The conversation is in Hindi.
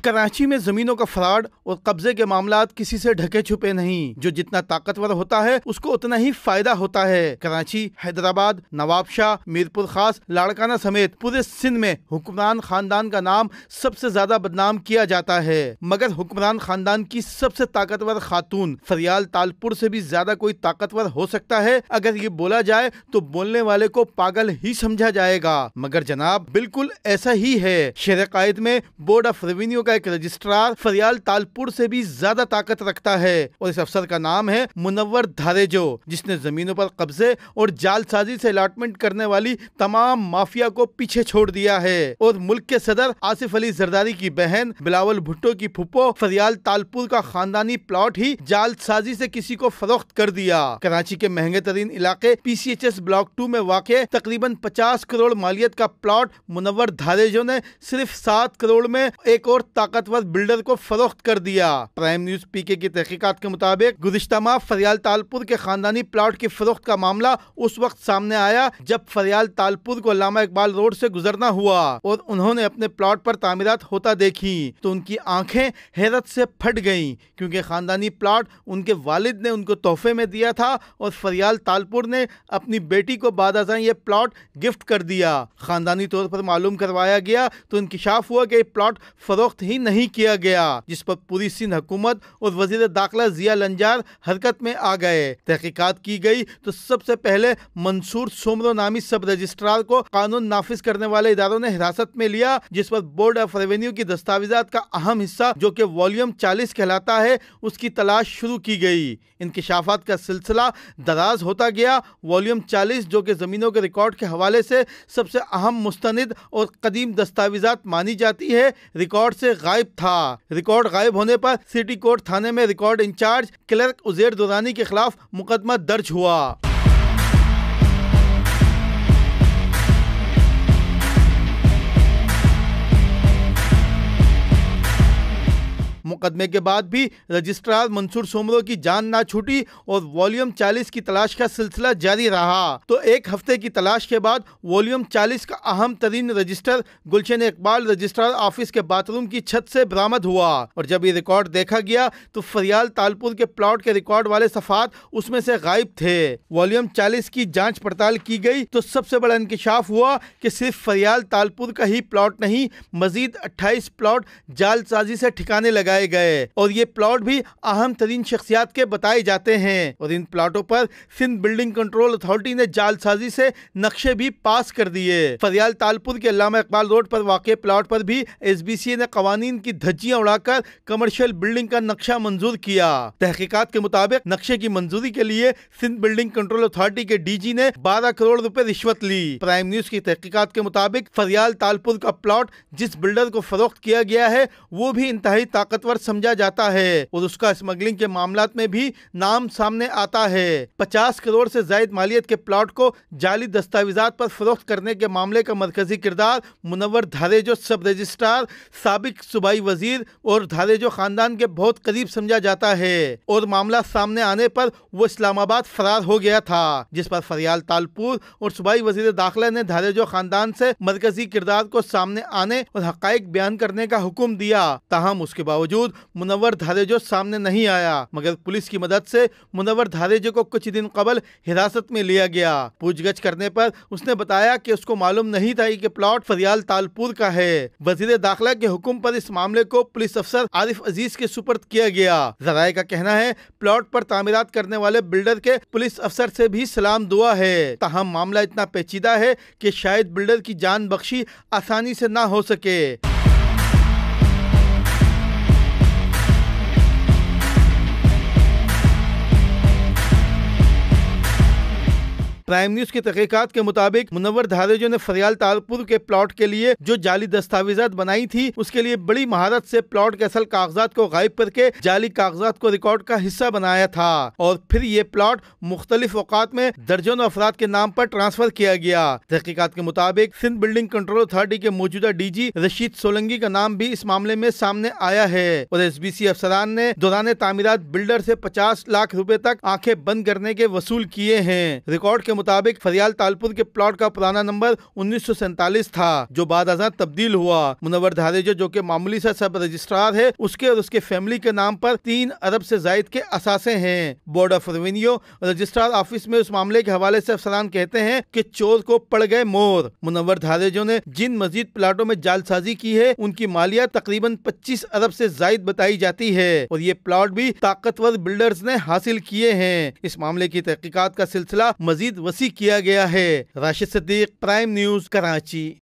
कराची में जमीनों का फ्रॉड और कब्जे के मामलात किसी से ढके छुपे नहीं। जो जितना ताकतवर होता है उसको उतना ही फायदा होता है। कराची, हैदराबाद, नवाबशाह, मीरपुर खास, लाड़काना समेत पूरे सिंध में हुक्मरान खानदान का नाम सबसे ज्यादा बदनाम किया जाता है। मगर हुक्मरान खानदान की सबसे ताकतवर खातून फरियाल तालपुर से भी ज्यादा कोई ताकतवर हो सकता है? अगर ये बोला जाए तो बोलने वाले को पागल ही समझा जाएगा, मगर जनाब बिल्कुल ऐसा ही है। शहर कायद में बोर्ड ऑफ रेवेन्यू का एक रजिस्ट्रार फरियाल तालपुर से भी ज्यादा ताकत रखता है और इस अफसर का नाम है मुनव्वर धारेजो, जिसने जमीनों पर कब्जे और जालसाजी से अलॉटमेंट करने वाली तमाम माफिया को पीछे छोड़ दिया है। और मुल्क के सदर आसिफ अली जरदारी की बहन बिलावल भुट्टो की फुप्पो फरियाल तालपुर का खानदानी प्लॉट ही जालसाजी से किसी को फरोख्त कर दिया। कराची के महंगे तरीन इलाके PCHS ब्लॉक 2 में वाक़े तकरीबन 50 करोड़ मालियत का प्लॉट मुनव्वर धारेजो ने सिर्फ 7 करोड़ में एक और ताकतवर बिल्डर को फरोख्त कर दिया। प्राइम न्यूज PK की तहकीकात के मुताबिक गुज़िश्ता माह फरियाल तालपुर के खानदानी प्लॉट की फरोख्त का मामला उस वक्त सामने आया जब फरियाल तालपुर को अल्लामा इकबाल रोड से गुजरना हुआ और उन्होंने अपने प्लॉट पर तामीरात होता देखी तो उनकी आंखें हैरत से फट गईं, क्योंकि खानदानी प्लॉट उनके वालिद ने उनको तोहफे में दिया था और फरियाल तालपुर ने अपनी बेटी को बादअज़ां ये प्लॉट गिफ्ट कर दिया। खानदानी तौर पर मालूम करवाया गया तो इंकिशाफ हुआ कि प्लॉट फरोख्त ही नहीं किया गया, जिस पर पूरी सिंध हुकूमत और वजीर दाखिला जिया लंजार हरकत में आ गए। तहकीकात की गई तो सबसे पहले मंसूर सोमरो नामी सब रजिस्ट्रार को कानून नाफिज करने वाले इदारों ने हिरासत में लिया, जिस पर बोर्ड ऑफ रेवेन्यू की दस्तावेजात का अहम हिस्सा जो कि वॉल्यूम 40 कहलाता है उसकी तलाश शुरू की गई। इंकिशाफात का सिलसिला दराज होता गया। वॉल्यूम 40 जो कि जमीनों के रिकॉर्ड के हवाले से सबसे अहम मुस्तनिद और कदीम दस्तावेजात मानी जाती है, रिकॉर्ड से गायब था। रिकॉर्ड गायब होने पर सिटी कोर्ट थाने में record incharge clerk Uzair Durrani के खिलाफ मुकदमा दर्ज हुआ। मुकदमे के बाद भी रजिस्ट्रार मंसूर सोमरो की जान ना छूटी और वॉल्यूम 40 की तलाश का सिलसिला जारी रहा। तो एक हफ्ते की तलाश के बाद वॉल्यूम 40 का अहम तरीन रजिस्टर गुलशन इकबाल रजिस्ट्रार ऑफिस के बाथरूम की छत से बरामद हुआ और जब ये रिकॉर्ड देखा गया तो फरियाल तालपुर के प्लॉट के रिकॉर्ड वाले सफात उसमें से गायब थे। वॉल्यूम 40 की जांच पड़ताल की गई तो सबसे बड़ा इंकिशाफ हुआ कि सिर्फ फरियाल तालपुर का ही प्लॉट नहीं, मजीद 28 प्लॉट जालसाजी से ठिकाने लगाए गए और ये प्लॉट भी अहम तरीन शख्सियात के बताए जाते हैं और इन प्लॉटों पर सिंध बिल्डिंग कंट्रोल अथॉरिटी ने जालसाजी से नक्शे भी पास कर दिए। फरियाल तालपुर के अल्लामा इकबाल रोड पर वाक़े प्लॉट पर भी SBCA ने कवानीन की धज्जियां उड़ाकर कमर्शियल बिल्डिंग का नक्शा मंजूर किया। तहकीकात के मुताबिक नक्शे की मंजूरी के लिए सिंध बिल्डिंग कंट्रोल अथॉरिटी के DG ने 12 करोड़ रुपए रिश्वत ली। प्राइम न्यूज की तहकीकात के मुताबिक फरियाल तालपुर का प्लॉट जिस बिल्डर को फरोख्त किया गया है वो भी इंतहाई ताकतवर समझा जाता है और उसका स्मगलिंग के मामलात में भी नाम सामने आता है। 50 करोड़ से जायद मालियत के प्लॉट को जाली दस्तावेजात पर फरोख्त करने के मामले का मरकजी किरदार मुनव्वर धारेजो सब रजिस्ट्रार, साबिक सूबाई वजीर और धारेजो खानदान के बहुत करीब समझा जाता है और मामला सामने आने पर वो इस्लामाबाद फरार हो गया था, जिस पर फरियाल तालपुर और सूबाई वजीर दाखिला ने धारेजो खानदान से मरकजी किरदार को सामने आने और हकाइक बयान करने का हुक्म दिया। ताहम उसके बावजूद मुनव्वर धारेजो सामने नहीं आया, मगर पुलिस की मदद से मुनव्वर धारेजो को कुछ दिन कबल हिरासत में लिया गया। पूछगछ करने पर उसने बताया कि उसको मालूम नहीं था कि प्लॉट फरियाल तालपुर का है। वजीर दाखिला के हुक्म पर इस मामले को पुलिस अफसर आरिफ अजीज के सुपर्द किया गया। जराये का कहना है प्लॉट पर तामीरात करने वाले बिल्डर के पुलिस अफसर से भी सलाम दुआ है। ताहम मामला इतना पेचीदा है कि शायद बिल्डर की जान बख्शी आसानी से ना हो सके। प्राइम न्यूज की तहकीकात के मुताबिक मुनव्वर धारेजो ने फरियाल तालपुर के प्लॉट के लिए जो जाली दस्तावेजात बनाई थी उसके लिए बड़ी महारत से प्लॉट के असल कागजात को गायब करके जाली कागजात को रिकॉर्ड का हिस्सा बनाया था और फिर ये प्लॉट मुख्तलिफ औकात में दर्जनों अफराद के नाम पर ट्रांसफर किया गया। तहकीकात के मुताबिक सिंध बिल्डिंग कंट्रोल अथॉरिटी के मौजूदा DG रशीद सोलंगी का नाम भी इस मामले में सामने आया है और SBC अफसरान ने दौरान तामीरात बिल्डर से 50 लाख रुपए तक आंखें बंद करने के वसूल किए हैं। रिकॉर्ड के के मुताबिक फरियाल तालपुर के प्लॉट का पुराना नंबर 1947 था, जो बाद अज़ां तब्दील हुआ। मुनव्वर धारेजो, जो कि मामूली सा सब रजिस्ट्रार है, उसके और उसके फैमिली के नाम पर 3 अरब से जायद के असासे हैं। Board of revenue registrar office में उस मामले के हवाले से अफसरान कहते हैं कि चोर को पड़ गए मोर। मुनव्वर धारेजो ने जिन मजीद प्लाटों में जालसाजी की है, उनकी मालियत तकरीबन 25 अरब से जायद बताई जाती है और ये प्लॉट भी ताकतवर बिल्डर्स ने हासिल किए हैं। इस मामले की तहकीकात का सिलसिला मजीद वसी किया गया है। Rashid Siddique, prime news, Karachi.